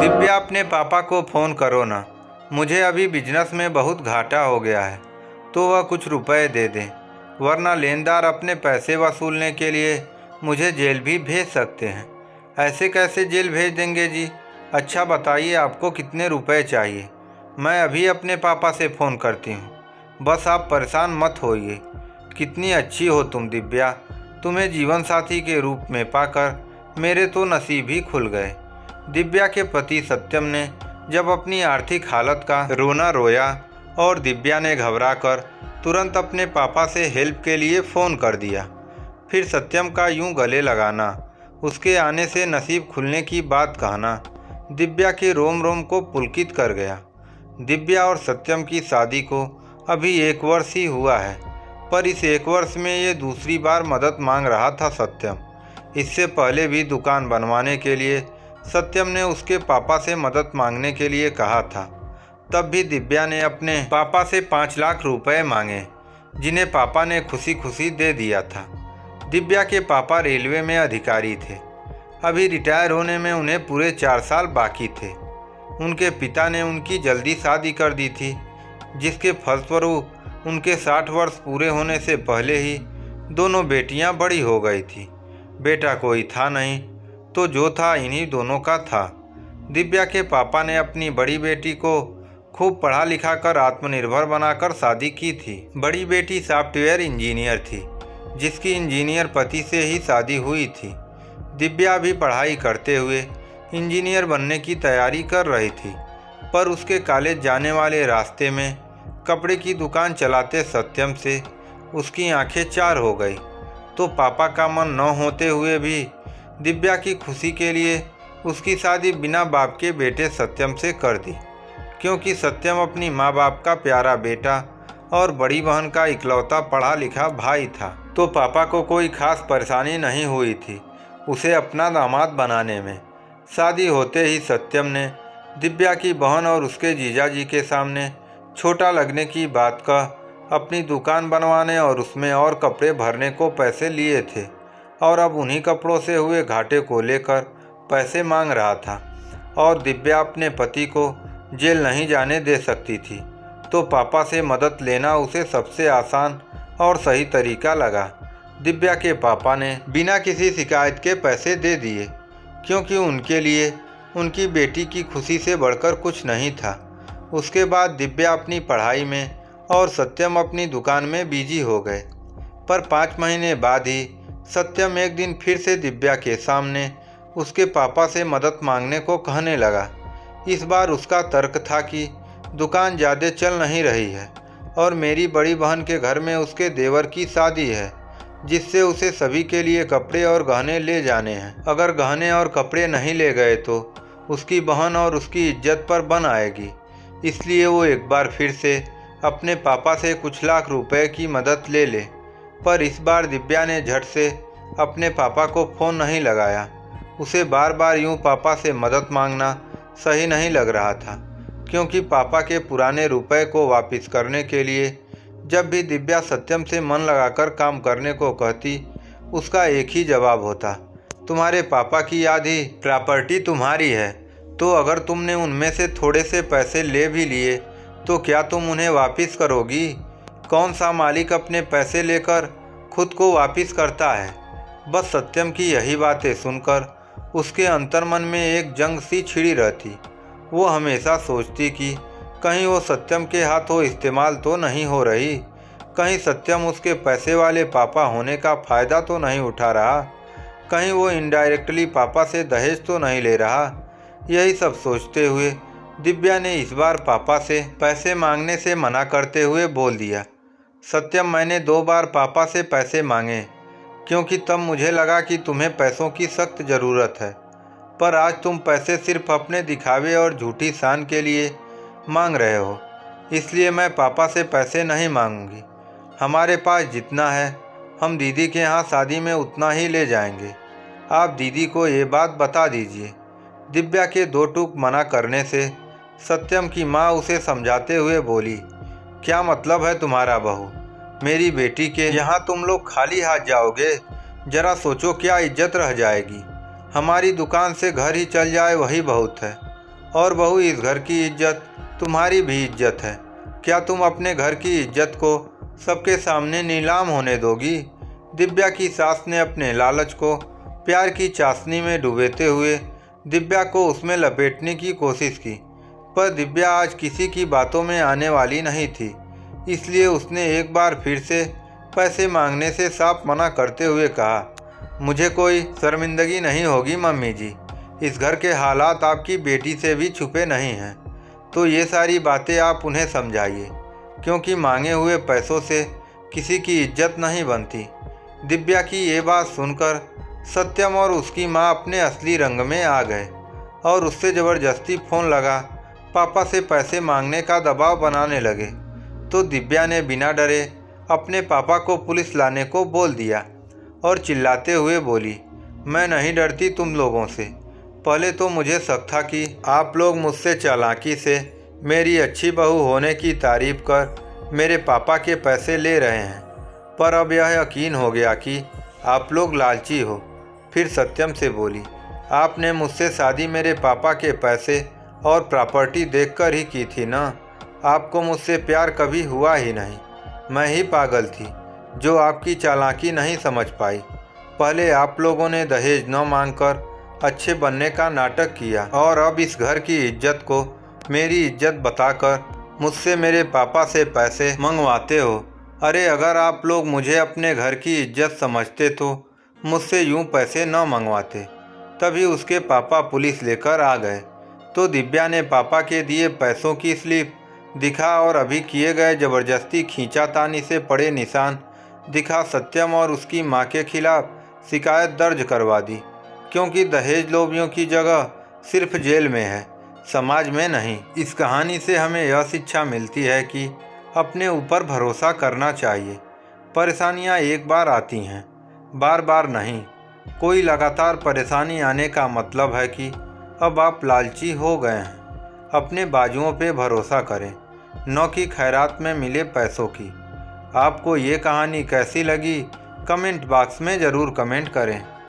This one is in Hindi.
दिव्या, अपने पापा को फ़ोन करो ना, मुझे अभी बिजनेस में बहुत घाटा हो गया है, तो वह कुछ रुपए दे दें, वरना लेनदार अपने पैसे वसूलने के लिए मुझे जेल भी भेज सकते हैं। ऐसे कैसे जेल भेज देंगे जी? अच्छा बताइए, आपको कितने रुपए चाहिए? मैं अभी अपने पापा से फ़ोन करती हूँ, बस आप परेशान मत होइए। कितनी अच्छी हो तुम दिव्या, तुम्हें जीवन साथी के रूप में पाकर मेरे तो नसीब ही खुल गए। दिव्या के पति सत्यम ने जब अपनी आर्थिक हालत का रोना रोया और दिव्या ने घबराकर तुरंत अपने पापा से हेल्प के लिए फ़ोन कर दिया। फिर सत्यम का यूं गले लगाना, उसके आने से नसीब खुलने की बात कहना दिव्या के रोम रोम को पुलकित कर गया। दिव्या और सत्यम की शादी को अभी 1 वर्ष ही हुआ है, पर इस 1 वर्ष में ये दूसरी बार मदद मांग रहा था सत्यम। इससे पहले भी दुकान बनवाने के लिए सत्यम ने उसके पापा से मदद मांगने के लिए कहा था। तब भी दिव्या ने अपने पापा से 5 लाख रुपए मांगे, जिन्हें पापा ने खुशी खुशी दे दिया था। दिव्या के पापा रेलवे में अधिकारी थे। अभी रिटायर होने में उन्हें पूरे 4 साल बाकी थे। उनके पिता ने उनकी जल्दी शादी कर दी थी, जिसके फलस्वरूप उनके 60 वर्ष पूरे होने से पहले ही दोनों बेटियां बड़ी हो गई थी। बेटा कोई था नहीं, तो जो था इन्हीं दोनों का था। दिव्या के पापा ने अपनी बड़ी बेटी को खूब पढ़ा लिखा कर आत्मनिर्भर बनाकर शादी की थी। बड़ी बेटी सॉफ्टवेयर इंजीनियर थी, जिसकी इंजीनियर पति से ही शादी हुई थी। दिव्या भी पढ़ाई करते हुए इंजीनियर बनने की तैयारी कर रही थी, पर उसके कॉलेज जाने वाले रास्ते में कपड़े की दुकान चलाते सत्यम से उसकी आंखें चार हो गई। तो पापा का मन न होते हुए भी दिव्या की खुशी के लिए उसकी शादी बिना बाप के बेटे सत्यम से कर दी, क्योंकि सत्यम अपनी माँ बाप का प्यारा बेटा और बड़ी बहन का इकलौता पढ़ा लिखा भाई था। तो पापा को कोई खास परेशानी नहीं हुई थी उसे अपना दामाद बनाने में। शादी होते ही सत्यम ने दिव्या की बहन और उसके जीजाजी के सामने छोटा लगने की बात कह अपनी दुकान बनवाने और उसमें और कपड़े भरने को पैसे लिए थे, और अब उन्हीं कपड़ों से हुए घाटे को लेकर पैसे मांग रहा था। और दिव्या अपने पति को जेल नहीं जाने दे सकती थी, तो पापा से मदद लेना उसे सबसे आसान और सही तरीका लगा। दिव्या के पापा ने बिना किसी शिकायत के पैसे दे दिए, क्योंकि उनके लिए उनकी बेटी की खुशी से बढ़कर कुछ नहीं था। उसके बाद दिव्या अपनी पढ़ाई में और सत्यम अपनी दुकान में बिजी हो गए। पर 5 महीने बाद ही सत्यम एक दिन फिर से दिव्या के सामने उसके पापा से मदद मांगने को कहने लगा। इस बार उसका तर्क था कि दुकान ज़्यादा चल नहीं रही है और मेरी बड़ी बहन के घर में उसके देवर की शादी है, जिससे उसे सभी के लिए कपड़े और गहने ले जाने हैं। अगर गहने और कपड़े नहीं ले गए तो उसकी बहन और उसकी इज्जत पर बन आएगी। इसलिए वो एक बार फिर से अपने पापा से कुछ लाख रुपए की मदद ले ले। पर इस बार दिव्या ने झट से अपने पापा को फ़ोन नहीं लगाया। उसे बार बार यूं पापा से मदद मांगना सही नहीं लग रहा था, क्योंकि पापा के पुराने रुपए को वापस करने के लिए जब भी दिव्या सत्यम से मन लगाकर काम करने को कहती, उसका एक ही जवाब होता, तुम्हारे पापा की आधी प्रॉपर्टी तुम्हारी है, तो अगर तुमने उनमें से थोड़े से पैसे ले भी लिए तो क्या तुम उन्हें वापस करोगी? कौन सा मालिक अपने पैसे लेकर खुद को वापस करता है? बस सत्यम की यही बातें सुनकर उसके अंतर्मन में एक जंग सी छिड़ी रहती। वो हमेशा सोचती कि कहीं वो सत्यम के हाथों इस्तेमाल तो नहीं हो रही, कहीं सत्यम उसके पैसे वाले पापा होने का फ़ायदा तो नहीं उठा रहा, कहीं वो इनडायरेक्टली पापा से दहेज तो नहीं ले रहा। यही सब सोचते हुए दिव्या ने इस बार पापा से पैसे मांगने से मना करते हुए बोल दिया, सत्यम, मैंने 2 बार पापा से पैसे मांगे, क्योंकि तब मुझे लगा कि तुम्हें पैसों की सख्त ज़रूरत है, पर आज तुम पैसे सिर्फ अपने दिखावे और झूठी शान के लिए मांग रहे हो, इसलिए मैं पापा से पैसे नहीं मांगूंगी। हमारे पास जितना है हम दीदी के यहाँ शादी में उतना ही ले जाएंगे। आप दीदी को ये बात बता दीजिए। दिव्या के 2 टूक मना करने से सत्यम की माँ उसे समझाते हुए बोली, क्या मतलब है तुम्हारा बहू? मेरी बेटी के यहाँ तुम लोग खाली हाथ जाओगे? जरा सोचो क्या इज्जत रह जाएगी। हमारी दुकान से घर ही चल जाए वही बहुत है। और बहू, इस घर की इज्जत तुम्हारी भी इज्जत है। क्या तुम अपने घर की इज्जत को सबके सामने नीलाम होने दोगी? दिव्या की सास ने अपने लालच को प्यार की चाशनी में डुबोते हुए दिव्या को उसमें लपेटने की कोशिश की, पर दिव्या आज किसी की बातों में आने वाली नहीं थी। इसलिए उसने एक बार फिर से पैसे मांगने से साफ मना करते हुए कहा, मुझे कोई शर्मिंदगी नहीं होगी मम्मी जी। इस घर के हालात आपकी बेटी से भी छुपे नहीं हैं, तो ये सारी बातें आप उन्हें समझाइए, क्योंकि मांगे हुए पैसों से किसी की इज्जत नहीं बनती। दिव्या की ये बात सुनकर सत्यम और उसकी माँ अपने असली रंग में आ गए और उससे ज़बरदस्ती फ़ोन लगा पापा से पैसे मांगने का दबाव बनाने लगे। तो दिव्या ने बिना डरे अपने पापा को पुलिस लाने को बोल दिया और चिल्लाते हुए बोली, मैं नहीं डरती तुम लोगों से। पहले तो मुझे शक था कि आप लोग मुझसे चालाकी से मेरी अच्छी बहू होने की तारीफ कर मेरे पापा के पैसे ले रहे हैं, पर अब यह यकीन हो गया कि आप लोग लालची हो। फिर सत्यम से बोली, आपने मुझसे शादी मेरे पापा के पैसे और प्रॉपर्टी देखकर ही की थी ना? आपको मुझसे प्यार कभी हुआ ही नहीं। मैं ही पागल थी जो आपकी चालाकी नहीं समझ पाई। पहले आप लोगों ने दहेज न मांगकर अच्छे बनने का नाटक किया और अब इस घर की इज्जत को मेरी इज्जत बताकर मुझसे मेरे पापा से पैसे मंगवाते हो। अरे अगर आप लोग मुझे अपने घर की इज्जत समझते तो मुझसे यूं पैसे न मंगवाते। तभी उसके पापा पुलिस लेकर आ गए तो दिव्या ने पापा के दिए पैसों की स्लिप दिखा और अभी किए गए ज़बरदस्ती खींचातानी से पड़े निशान दिखा सत्यम और उसकी मां के खिलाफ शिकायत दर्ज करवा दी, क्योंकि दहेज लोभियों की जगह सिर्फ जेल में है, समाज में नहीं। इस कहानी से हमें यह शिक्षा मिलती है कि अपने ऊपर भरोसा करना चाहिए। परेशानियां एक बार आती हैं, बार बार नहीं। कोई लगातार परेशानी आने का मतलब है कि अब आप लालची हो गए हैं। अपने बाजुओं पे भरोसा करें, न कि खैरात में मिले पैसों की। आपको ये कहानी कैसी लगी कमेंट बॉक्स में ज़रूर कमेंट करें।